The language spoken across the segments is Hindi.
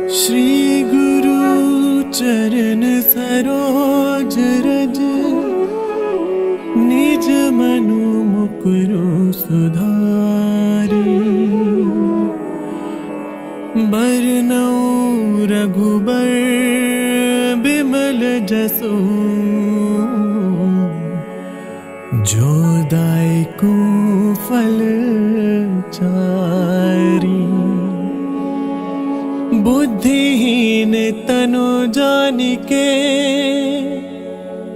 श्री गुरु चरण सरोज रज, निज मनु मुकुरु सुधारी। बरनउँ रघुबर बिमल जसु, जो दायकु फल चारी। बुद्धिहीन तनु जानिके,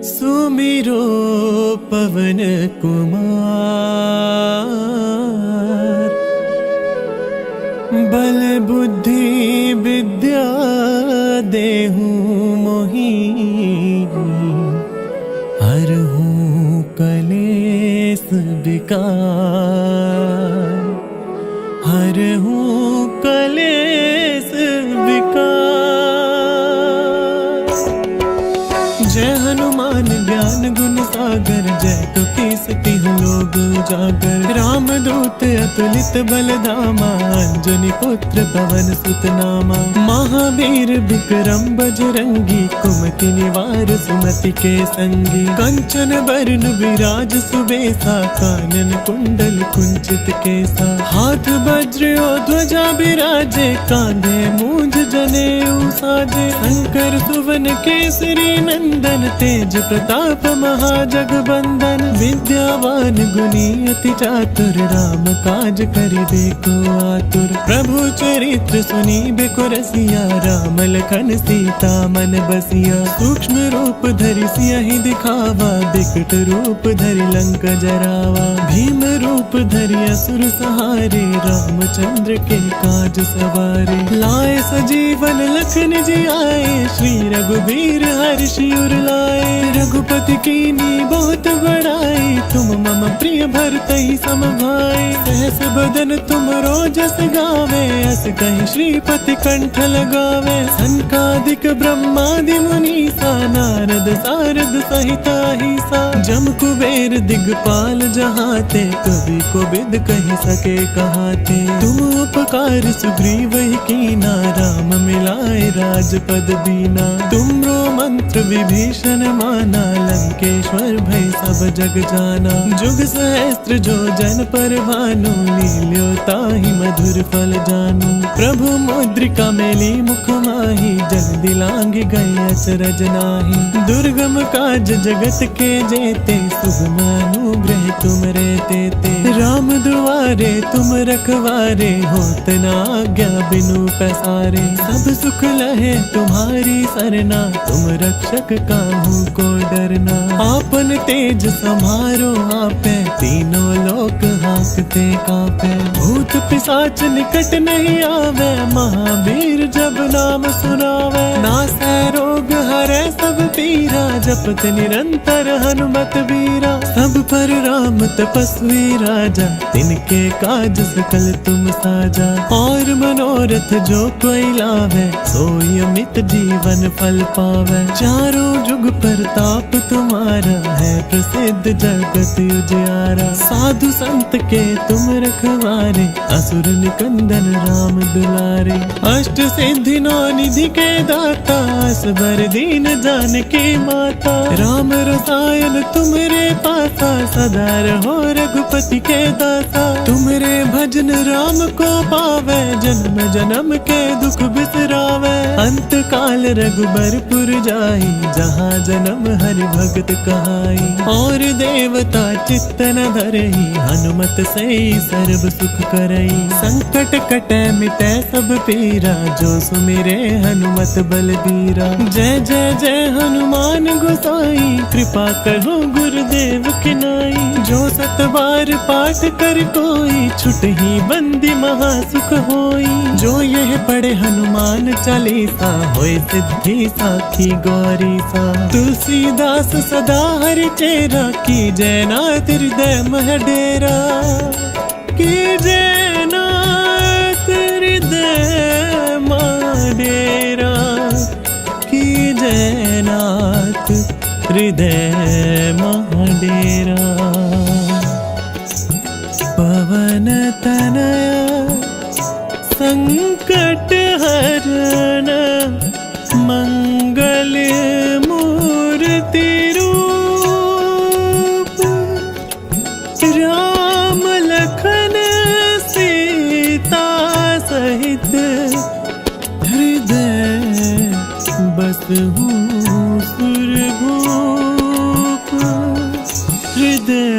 सुमिरो पवन कुमार। बल बुद्धि विद्या देहु मोहि, हरहु कलेस विकार। हरहु कलेस विकार। जय हनुमान ज्ञान गुण सागर, जय कपीस तिहुँ लोक उजागर। राम दूत अतुलित बल धामा, अंजनी पुत्र पवन सुत नामा। महावीर विक्रम बजरंगी, कुमति निवार सुमति के संगी। कंचन बरन विराज सुबेसा, कानन कुंडल कुंचित केसा। हाथ वज्र और ध्वजा बिराजे, कांधे मूंज जनेऊ साजे। शंकर सुवन केसरी नंदन, तेज प्रताप महाजगबंदन। विद्यावान गुणी अति चातुर, राम काज करिबे को आतुर। प्रभु चरित्र सुनिबे को रसिया, राम लखन सीता मन बसिया। सूक्ष्म रूप धरि सियहि दिखावा, बिकट रूप धरि लंक जरावा। भीम रूप धरि असुर सहारे, रामचंद्र के काज सवारे। लाए सजीवन लखन जियाए, श्री रघुबीर हर्षि उर लाए। रघुपति कीन्ही बहुत बड़ाई, तुम मम प्रिय भरतहि सम भाई। सहस बदन तुम रोजस गावे, अस कहि श्रीपति कंठ लगावे। सनकादिक ब्रह्मादि मुनीसा, नारद सारद सहित अहिसा। जम कुबेर दिगपाल जहाते, कवि कोविद कहि सके कहाते। तुम उपकार सुग्रीवहि कीना, राम मिलाए राजपद दीना। तुमरो मंत्र विभीषण माना, लंकेश्वर भय सब जग जाना। जुग सहस्त्र जो जन पर भानु, लील्यो ताहि मधुर फल जानू। प्रभु मुद्रिका मेली मुख माहि, जन दिलांग गए अचरज नाहि। दुर्गम काज जगत के जेते, सुगम अनुग्रह तुम रे तेते। राम दुआरे तुम रखवारे, होत न आज्ञा बिनु पैसारे। सब सुख लहे तुम्हारी सरना, तुम रक्षक काहू को डरना। आपन तेज समारो आपे, तीनों लोक हांकते कांपे। भूत पिशाच निकट नहीं आवे, महावीर जब नाम सुनावे। नासै रोग हरै सब पीरा, जपत निरंतर हनुमत वीरा। सब पर राम तपस्वी राजा, तिनके काज सकल तुम साजा। और मनोरथ जो कोई लावे, सोई अमित जीवन फल पावे। चारों जुग परताप तुम्हारा, है प्रसिद्ध जगत उजियारा। साधु संत के तुम रखवारे, असुर निकंदन राम दुलारे। अष्ट सिद्धि नौ निधि के दाता, असबर दीन जानकी माता। राम रसायन तुमरे पासा, सदा रहो रघुपति के दासा। तुमरे भजन राम को पावे, जन्म जन्म के दुख बिसरावे। अंत काल रघुबरपुर जाई, जहाँ जन्म हरि भगत कहाई। और देवता चित्त न धरई, हनुमत से सर्व सुख करई। संकट कटे मिटे सब पीरा, जो सुमिरे हनुमत बलबीरा। जय जय जय हनुमान गोसाई, कृपा करो गुरुदेव की नाई। जो सत बार पाठ कर कोई, छुटहि बंदी महा सुख होई। जो यह पढ़े हनुमान चालीसा, होय सिद्धि साखी गौरी सा। तुलसीदास सदा हरि चेरा, की जय नाथ हृदय मह डेरा। की जय नाथ हृदय मह डेरा। की जय नाथ हृदय मह डेरा। पवन तनया संकट हरण मंगल मूर्ति रूप, राम लखन सीता सहित हृदय बसहु सुरभूप, हृदय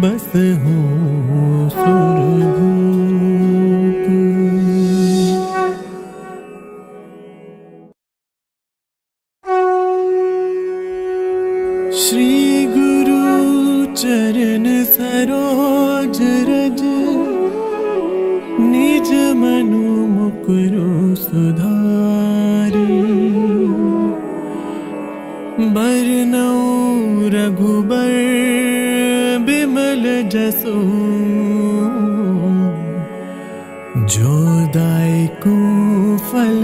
बसहु सुरभूप। श्री गुरु चरण सरोज रज, निज मनु मुकुरु सुधारी, बरनउँ रघुबर बिमल जसु, जो दायकु फल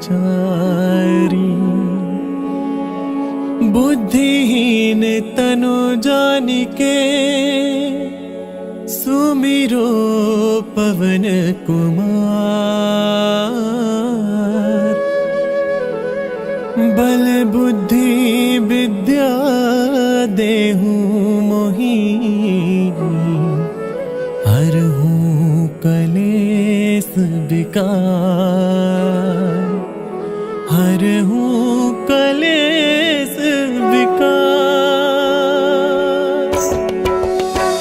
चारी। बुद्धिहीन तनु जानिके, सुमिरो पवन कुमार। बल बुद्धि विद्या देहु मोहि, हरहु कलेस विकार, हरहु कलेस विकार।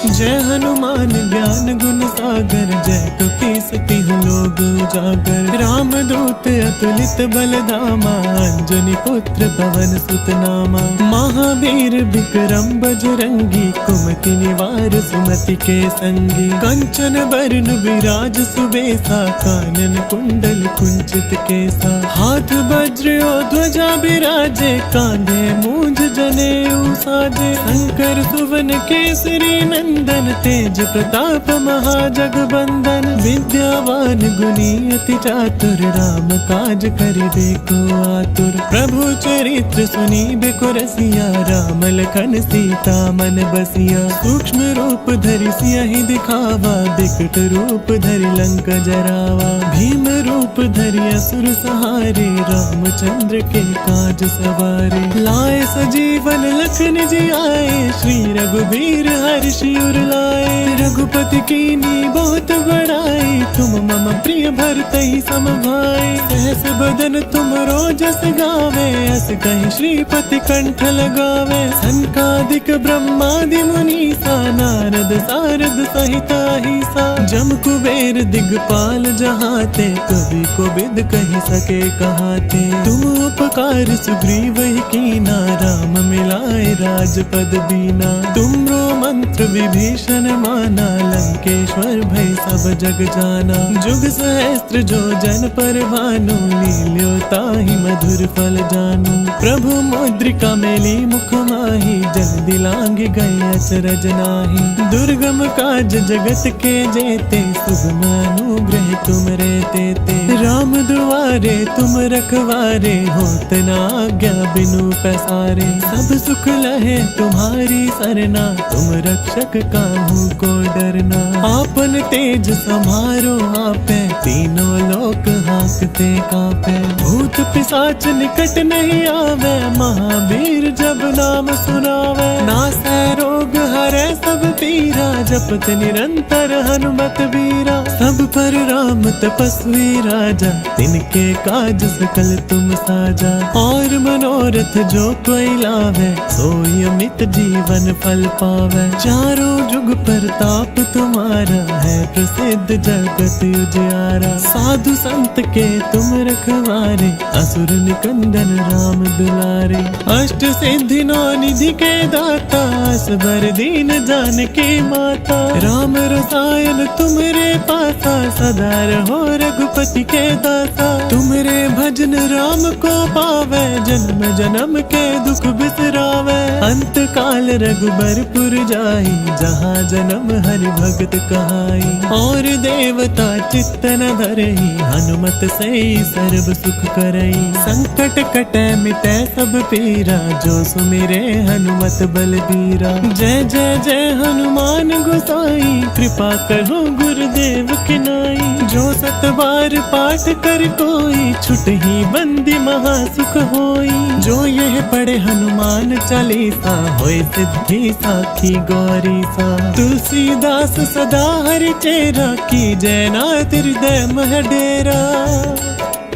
जय हनुमान ज्ञान गुण सागर, जय कपीस तिहु लोक उजागर। राम दूत अतुलित बल धामा, अंजनी पुत्र पवन सुत नामा। महावीर विक्रम बजरंगी, कुमति निवार सुमति के संगी। कंचन बरन विराज सुबेसा, कानन कुंडल कुंचित केसा। हाथ वज्र और ध्वजा बिराजे, कांधे मूंज जनेऊ साजे। शंकर सुवन केसरी नंदन, तेज प्रताप महाजगबंदन। विद्यावान गुणी अति चातुर, राम काज करिबे को आतुर। प्रभु चरित्र सुनीबे को रसिया, राम लखन सीता मन बसिया। सूक्ष्म रूप धरि सियहि दिखावा, बिकट रूप धरि लंक जरावा। भीम रूप धरि असुर सहारे, रामचंद्र के काज सवारे। लाए सजीवन लखन जियाए, श्री रघुबीर हर्षि उर लाए। रघुपति कीन्ही बहुत बड़ाई, तुम मम प्रिय भरतहि सम भाई। सहस बदन तुम रोजस गावे, अस कहि श्रीपति कंठ लगावे। सनकादिक ब्रह्मादि मुनीसा, नारद सारद सहित अहिसा। जम कुबेर दिगपाल जहाते, कवि कोविद कहि सके कहाते। तुम उपकार सुग्रीवहि कीना, राम मिलाए राजपद दीना। तुमरो मंत्र विभीषण माना, लंकेश्वर भय सब जग जाना। जुग सहस्त्र जो जन पर भानु, लील्यो ताहि मधुर फल जानू। प्रभु मुद्रिका मेली मुख माहि, जल दिलांघि गए अचरज नाहि। दुर्गम काज जगत के जेते, सुगम अनुग्रह तुम रे तेते। राम दुआरे तुम रखवारे, होत न आज्ञा बिनु पैसारे। सब सुख लहे तुम्हारी सरना, तुम रक्षक काहू को डरना। आपन तेज समारो आपे, तीनों लोक हाँकते कांपे। भूत पिशाच निकट नहीं आवे, महावीर जब नाम सुनावे। नासै रोग हरै सब पीरा, जपत निरंतर हनुमत वीरा। सब पर राम तपस्वी राजा, तिनके काज सकल तुम साजा। और मनोरथ जो कोई लावे, सोई अमित जीवन फल पावे। चारों जुग प्रताप तुम्हारा, है प्रसिद्ध जगत उजियारा। साधु संत के तुम रखवारे, असुर निकंदन राम दुलारे। अष्ट सिद्धि नौ निधि के दाता, असबर दीन जानकी माता। राम रसायन तुमरे पासा, सदा रहो रघुपति के दासा। तुमरे भजन राम को पावे, जन्म जन्म के दुख बिसरावे। अंत काल रघुबरपुर जाई, जहाँ जन्म हरि भगत कहाई। और देवता चित्त न धरई, हनुमत से सर्व सुख करई। संकट कटै मिटै सब पीरा, जो सुमिरे हनुमत बलबीरा। जय जय जय हनुमान गोसाई, कृपा करो गुरुदेव की नाई। जो 7 बार पाठ कर कोई छुट ही बंदी महासुख होई। जो यह पढ़े हनुमान चालीसा होए सिद्धि साखी गौरी सा। तुलसीदास सदा हरि चेरा की जयनाथ हृदय मह डेरा।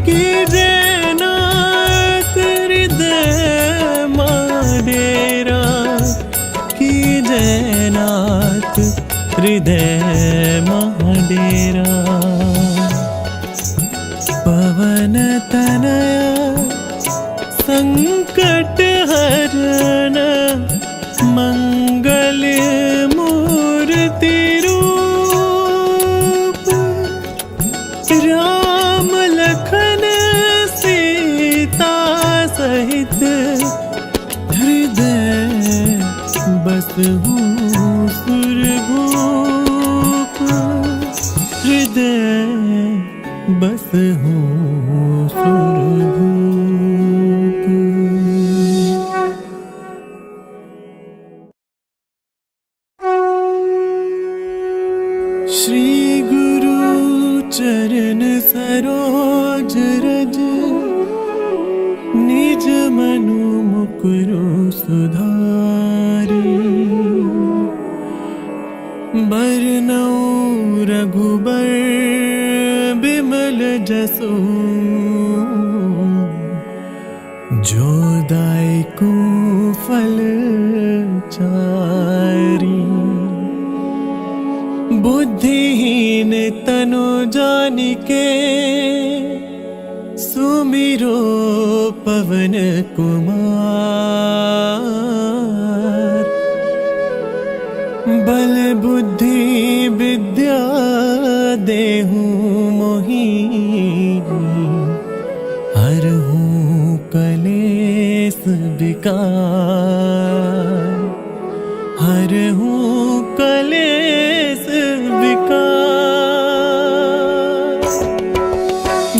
की जयनाथ हृदय मह डेरा। की जयनाथ हृदय मह डेरा। पवन तनया संकट हरण मंगल मूर्ति रूप। राम लखन सीता सहित हृदय बसहु सुरभूप। हृदय बसहु सुरभूप। श्री गुरु चरण सरोज रज निज मनु मुकुरु सुधारी। बरनउँ रघुबर बिमल जसु जो दायकु फल चारी। बुद्धिहीन तनु जानिके सुमिरो पवन कुमार। बल बुद्धि विद्या देहु मोहि हरहु कलेस विकार। हरहु कलेस विकार।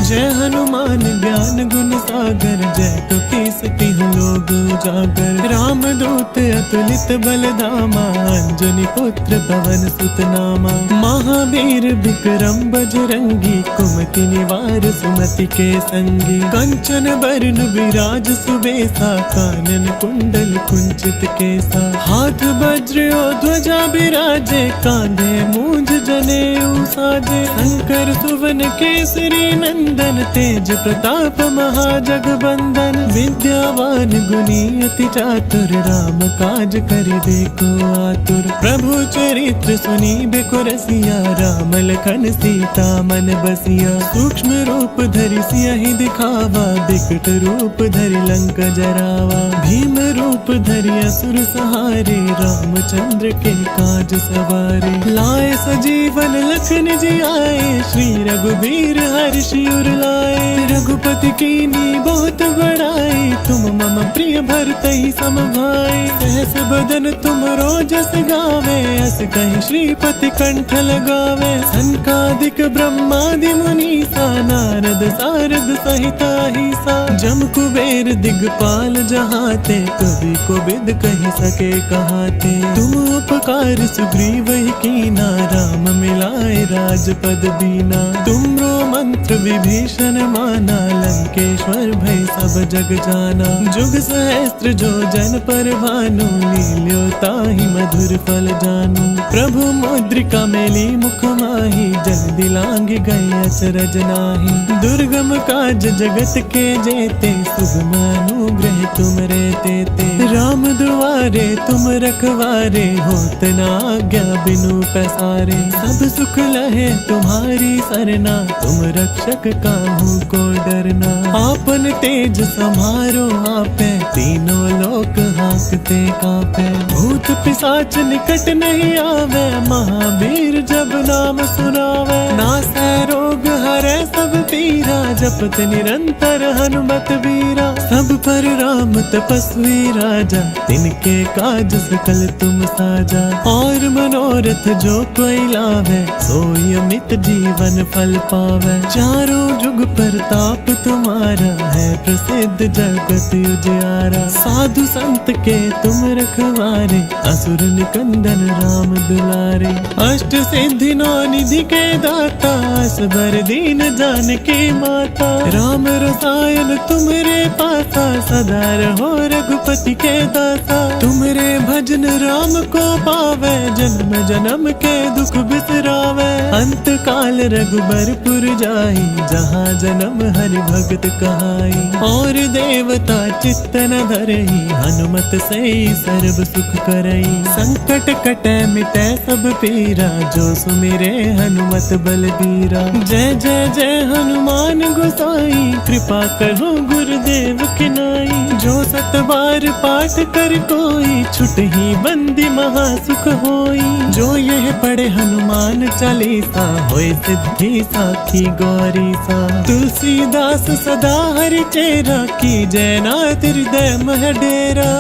जय हनुमान ज्ञान गुण सागर। जय कपीस तिहुँ लोक उजागर। राम दूत अतुलित बल धामा। अंजनी पुत्र पवन सुत नामा। महावीर विक्रम बजरंगी। कुमति निवार सुमति के संगी। कंचन बरन विराज सुबेसा। कानन कुंडल कुंचित केसा। हाथ वज्र और ध्वजा बिराजे। कांधे मूंज जनेऊ साजे। शंकर सुवन केसरी नंदन। तेज प्रताप महाजगबंदन। विद्यावान गुणी अति चातुर। राम काज करिबे को आतुर। प्रभु चरित्र सुनिबे को रसिया। राम लखन सीता मन बसिया। सूक्ष्म रूप धरि सियहि दिखावा। बिकट रूप धरि लंक जरावा। भीम रूप धरि असुर सहारे। रामचंद्र के काज सवारे। लाए सजीवन लखन जियाए। श्री रघुबीर हर्षि उर लाए। रघुपति कीन्ही बहुत बड़ाई। तुम मम प्रिय भरतहि सम भाई। सहस बदन तुम रोजस गावे। अस कहि श्रीपति कंठ लगावे। सनकादिक ब्रह्मादि मुनीसा। नारद सारद सहित अहिसा। जम कुबेर दिगपाल जहाते। कवि कोविद कहि सके कहाते। तुम उपकार सुग्रीव ही कीना। राम मिलाए राजपद दीना। तुमरो मंत्र विभीषण माना। लंकेश्वर भय सब जग जाना। जुग सहस्त्र जो जन पर भानु। लील्यो ताहि मधुर फल जानु। प्रभु मुद्रिका मेली मुख माहि। जल्दी लांघ गए अचरज नाहि। दुर्गम काज जगत के जेते। सुगम अनुग्रह तुम रे तेते। राम दुआरे तुम रखवारे। होत न आज्ञा बिनु पैसारे। सब सुख लहे तुम्हारी सरना। तुम रक्षक काहू को डरना। आपन तेज समारो आपे। तीनों लोक हांकते कांपे। भूत पिशाच निकट नहीं आवे। महावीर जब नाम सुनावे। नासै रोग हरै सब पीरा। जपत निरंतर हनुमत वीरा। सब पर राम तपस्वी राजा, तिनके काज सकल तुम साजा। और मनोरथ जो कोई लावे, सोई अमित जीवन फल पावे। चारों जुग प्रताप तुम्हारा, है प्रसिद्ध जगत उजियारा। साधु संत के तुम रखवारे, असुर निकंदन राम दुलारे। अष्ट सिद्धि नौ निधि के दाता, असबर दीन जानकी माता। राम रसायन तुम्हारे पासा, सदा रहो रघुपति के दासा। तुम्हारे भजन राम को पावे, जन्म जन्म के दुख बिसरावे। अंत काल रघुबरपुर जाई, जहाँ जन्म हरि भगत कहाई। और देवता चित्त न धरई, हनुमत से सर्व सुख करई। संकट कटे मिटे सब पीरा, जो सुमिरे हनुमत बलबीरा। जय जय जय हनुमान गोसाई, कृपा करो गुरुदेव की नाई। जो सत बार पाठ कर कोई, छुटहि बंदी महासुख होई। जो यह पढ़े हनुमान चालीसा, होय सिद्धि साखी गौरी सा। तुलसीदास सदा हरि चेरा, की जय नाथ हृदय मह डेरा।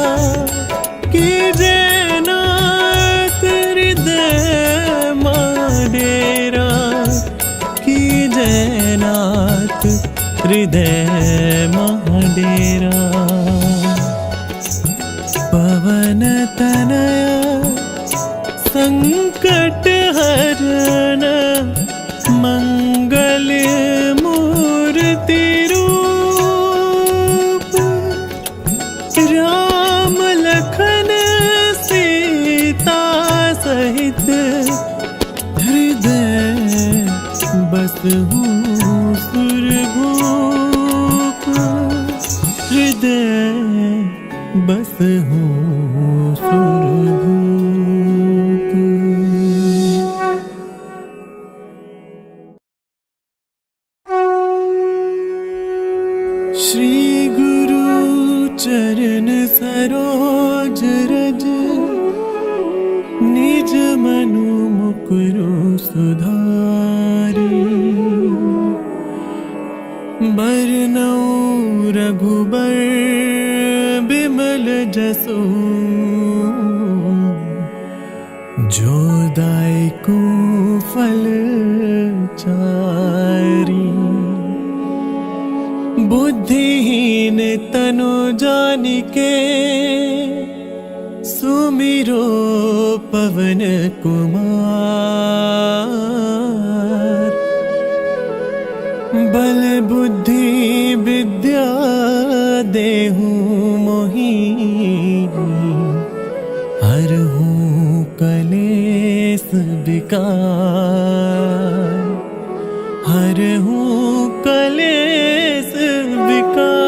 की जय नाथ हृदय मह डेरा। की जय नाथ हृदय मह डेरा। पवन तनया संकट हरण, मंगल मूर्ति रूप। राम लखन सीता सहित, हृदय बसहु सुरभूप। हृदय बसहु सुरभूप। श्री गुरु चरण सरोज रज, निज मनु मुकुरु सुधारी। बरनउँ रघुबर बिमल जसु, जो दायकु फल चारी। बुद्धिहीन तनु जानिके, सुमिरो पवन कुमार। बल बुद्धि विद्या देहु मोहि, हरहु कलेस विकार। हरहु कलेस विकार।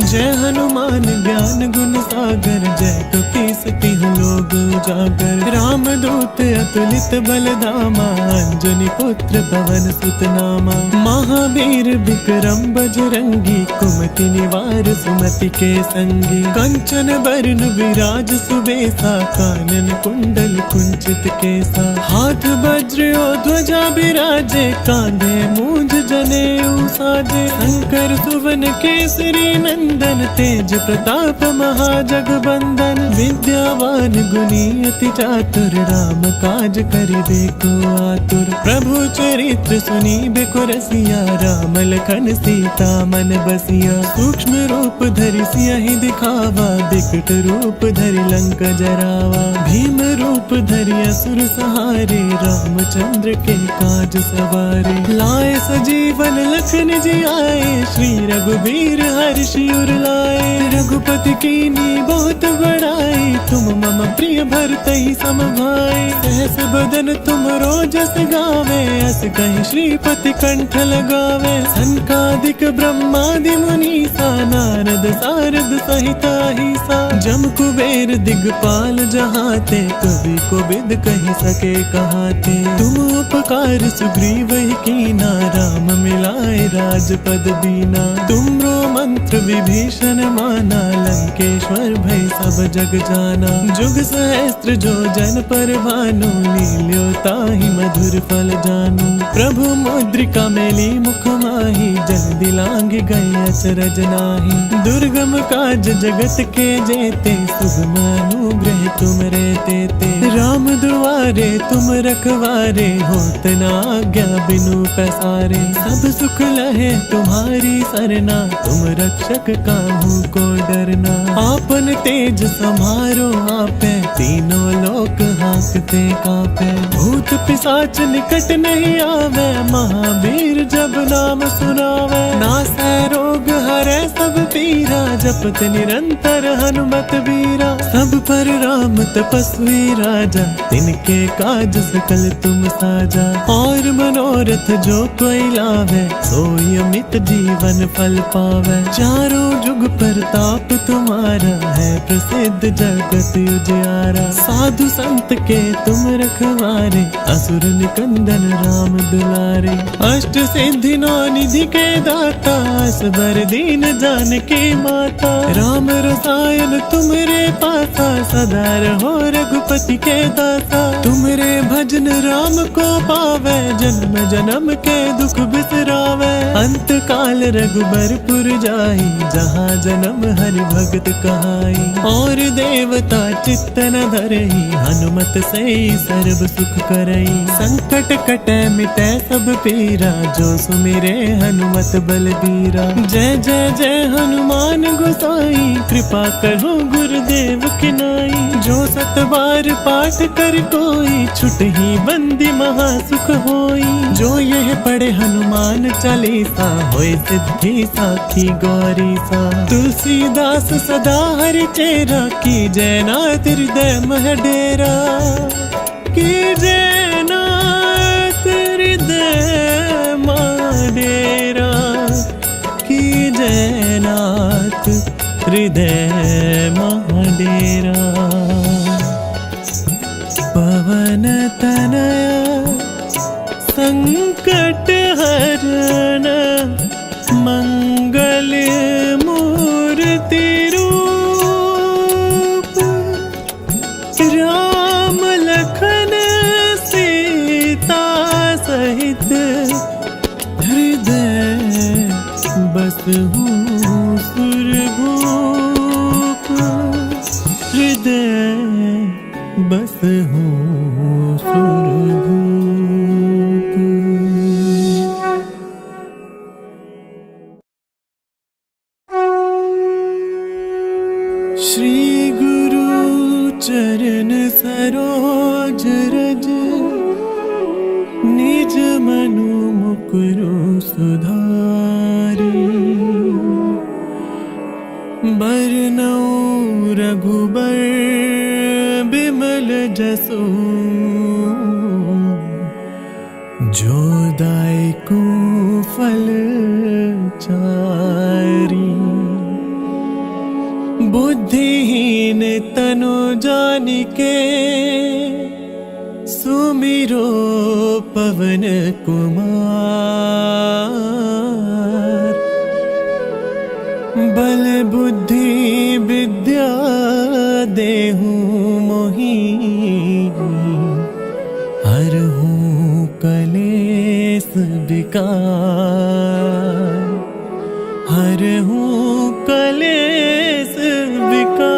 जय हनुमान ज्ञान गुण सागर, जय कपीस तिहुँ लोक उजागर। राम दूत अतुलित बल धामा, अंजनी पुत्र पवन सुत नामा। महावीर विक्रम बजरंगी, कुमति निवार सुमति के संगी। कंचन बरन विराज सुबेसा, कानन कुंडल कुंचित केसा। हाथ वज्र और ध्वजा बिराजे, कांधे मूंज जनेऊ साजे। शंकर सुवन केसरी नंदन, तेज प्रताप महाजगबंदन। विद्यावान गुणी अति चातुर, राम काज करिबे को आतुर। प्रभु चरित्र सुनिबे को रसिया, राम लखन सीता मन बसिया। सूक्ष्म रूप धरि सियहि दिखावा, बिकट रूप धरि लंक जरावा। भीम रूप धरि असुर सहारे, रामचंद्र के काज सवारे। लाए सजीवन लखन जियाए, श्री रघुबीर हर्षि उर लाए। रघुपति कीन्ही बहुत बड़ाई, तुम मम प्रिय भरतहि सम भाई। सहस बदन तुम रोजस गावे, अस कहि श्रीपति कंठ लगावे। सनकादिक ब्रह्मादि मुनीसा, नारद सारद सहित अहिसा। जम कुबेर दिगपाल जहाते, कवि कोविद कहि सके कहाते। तुम उपकार सुग्रीव ही कीना, राम मिलाए राजपद दीना। तुमरो मंत्र विभीषण माना, लंकेश्वर भय सब जग जाना। जाना। जुग सहस्त्र जो जन पर भानु, लील्यो ताहि मधुर फल जानू। प्रभु मुद्रिका मेली मुख माही, जल दिलांग गए अचरज नाही। दुर्गम काज जगत के जेते, सुगम अनुग्रह तुम रे तेते। राम दुआरे तुम रखवारे, होत न आज्ञा बिनु पैसारे। सब सुख लहे तुम्हारी सरना, तुम रक्षक काहू को डरना। आपन तेज समारो आपे, तीनों लोक हाँकते कापे। भूत पिशाच निकट नहीं आवे, महावीर जब नाम सुनावे। नासै रोग हरै सब पीरा, जपत निरंतर हनुमत बीरा। सब पर राम तपस्वी राजा, तिनके काज सकल तुम साजा। और मनोरथ जो कोई लावे, सोई अमित जीवन फल पावे। चारों जुग प्रताप तुम्हारा, है प्रसिद्ध जगत उजियारा। साधु संत के तुम रखवारे, असुर निकंदन राम दुलारे। अष्ट सिद्धि नौ निधि के दाता, असबर दीन जानकी माता। राम रसायन तुमरे पासा, सदा रहो रघुपति के दासा। तुमरे भजन राम को पावे, जन्म जन्म के दुख बिसरावे। अंत काल रघुबरपुर जाई, जहाँ जन्म हरि भगत कहाई। और देवता चित्त न धरई, हनुमत से सर्व सुख करई। संकट कटै मिटै सब पीरा, जो सुमिरे हनुमत बलबीरा। जय जय जय हनुमान गोसाई, कृपा करो गुरुदेव की नाई। जो सत बार पाठ कर कोई, छुटहि बंदी महा सुख होई। जो यह पढ़े हनुमान चालीसा, होय सिद्धि साखी गौरी सा। तुलसीदास सदा हरि चेरा, की जय नाथ हृदय मह डेरा। की जय नाथ हृदय मह डेरा। की जय नाथ हृदय मह डेरा। पवन तनया संकट हरण, मंगल मूर्ति रूप। राम लखन सीता सहित, हृदय बसहु सुरभूप। हृदय बसहु सुरभूप। श्री गुरु चरण सरोज रज, निज मनु मुकुरु सुधारी। बरनउँ रघुबर बिमल जसु, जो दायकु फल चारी। बुद्धिहीन तनु जानिके, सुमिरो पवन कुमार। बल बुद्धि विद्या देहु मोहि, हरहु कलेस विकार। हरहु कलेस विकार।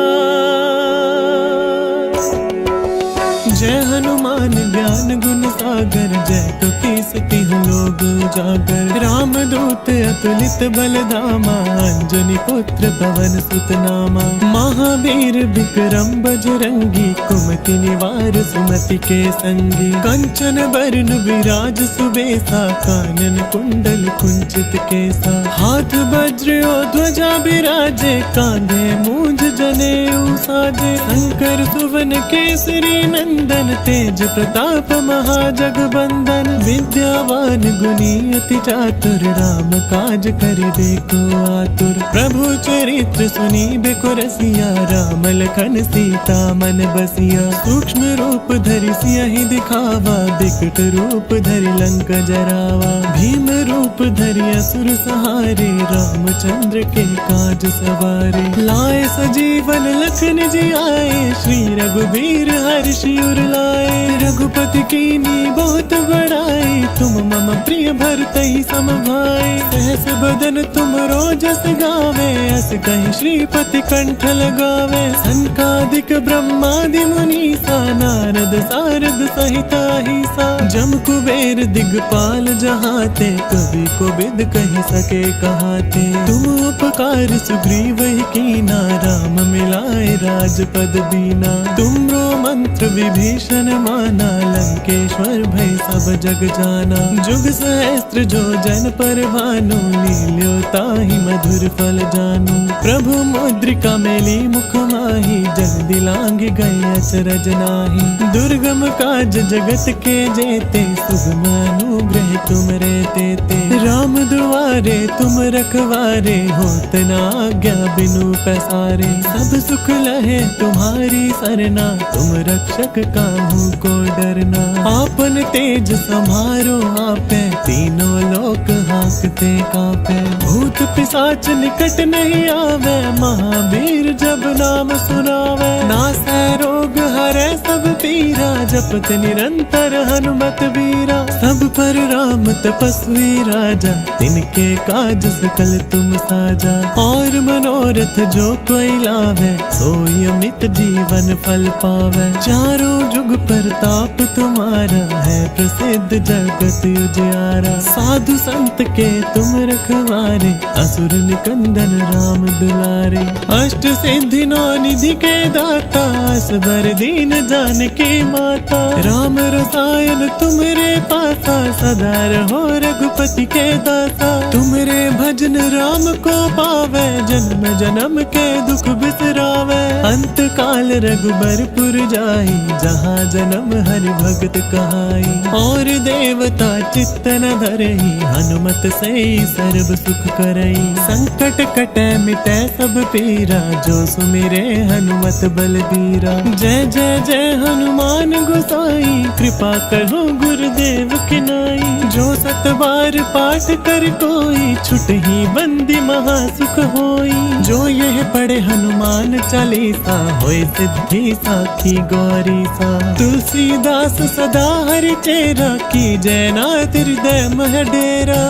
जय हनुमान ज्ञान गुण सागर, जय कपीस तिहुँ लोक उजागर। राम दूत अतुलित बल धामा, अंजनी पुत्र पवन सुत नामा। महावीर विक्रम बजरंगी, कुमति निवार सुमति के संगी। कंचन बरन विराज सुबेसा, कानन कुंडल कुंचित केसा। हाथ वज्र और ध्वजा बिराजे, कांधे मूंज जनेऊ साजे। शंकर सुवन केसरी नंदन, तेज प्रताप महाजगबंदन। विद्यावान सुनी अति चातुर, राम काज करिबे को आतुर। प्रभु चरित्र सुनी बेको रसिया, राम लखन सीता मन बसिया। सूक्ष्म रूप धरि सियहि दिखावा, बिकट रूप धरि लंक जरावा। भीम रूप धरि असुर सहारे, रामचंद्र के काज सवारे। लाए सजीवन लखन जी आए, श्री रघुबीर हर्षि उर लाए। रघुपति कीन्ही बहुत बड़ाई, तुम मम प्रिय भरतहि सम भाई। सहस बदन तुम रोजस गावे, अस कहि श्रीपति कंठ लगावे। सनकादिक ब्रह्मादि मुनीसा, नारद सारद सहिता अहिसा। जम कुबेर दिगपाल जहाते, कवि कोविद कहि सके कहाते। तुम उपकार सुग्रीव ही कीना, राम मिलाए राजपद दीना। तुमरो मंत्र विभीषण माना, लंकेश्वर भय सब जग जाना। जुग सहस्त्र जो जन पर भानु, लील्यो ताहि मधुर फल जानू। प्रभु मुद्रिका मेली मुख माहि, जग दिलांग गए अचरज नाहि। दुर्गम काज जगत के जेते, सुगम अनुग्रह तुम रे तेते। राम दुआरे तुम रखवारे, होत न आज्ञा बिनु पैसारे। सब सुख लहे तुम्हारी सरना, तुम रक्षक काहू को डरना। आपन तेज समारो आपे, तीनों लोक हांकते कांपे। भूत पिशाच निकट नहीं आवे, महावीर जब नाम सुनावे। नासै रोग हरै सब पीरा, जपत निरंतर हनुमत वीरा। सब पर राम तपस्वी राजा, तिनके काज सकल तुम साजा। और मनोरथ जो कोई लावे, सोई अमित जीवन फल पावे। चारों जुग परताप तुम्हारा, है प्रसिद्ध जगत उजियारा। साधु संत के तुम रखवारे, असुर निकंदन राम दुलारे। अष्ट सिद्धि नौ निधि के दाता, असबर दीन जानकी माता। राम रसायन तुमरे पासा, सदा रहो रघुपति के दासा। तुमरे भजन राम को पावे, जन्म जन्म के दुख बिसरावे। अंत काल रघुबरपुर जाई, जहाँ जन्म हरि भगत कहाई। और देवता चित्त न धरई, हनुमत से सर्व सुख करई। संकट कटे मिटे सब पीरा, जो सुमिरे हनुमत बलबीरा। जय जय जय हनुमान गोसाई, कृपा करो गुरुदेव की नाई। जो सत बार पाठ कर कोई, छुटहि बंदी महा सुख होई। जो यह पढ़े हनुमान चालीसा, होय सिद्धि साखी गौरी सा। तुलसीदास सदा हरि चेरा, की जय नाथ हृदय मह डेरा।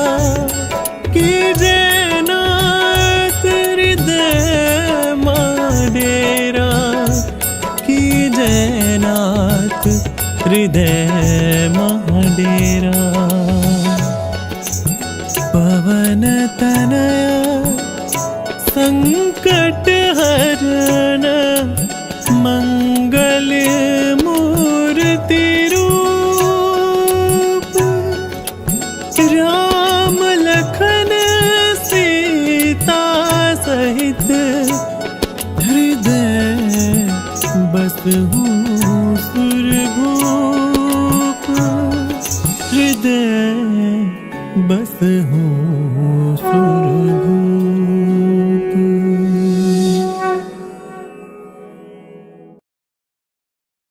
की जय नाथ हृदय मह डेरा। की जय नाथ हृदय मह डेरा। पवन तनया संकट हरण, मंगल मूर्ति रूप। राम लखन सीता सहित, हृदय बसहु सुरभूप। हृदय बसहु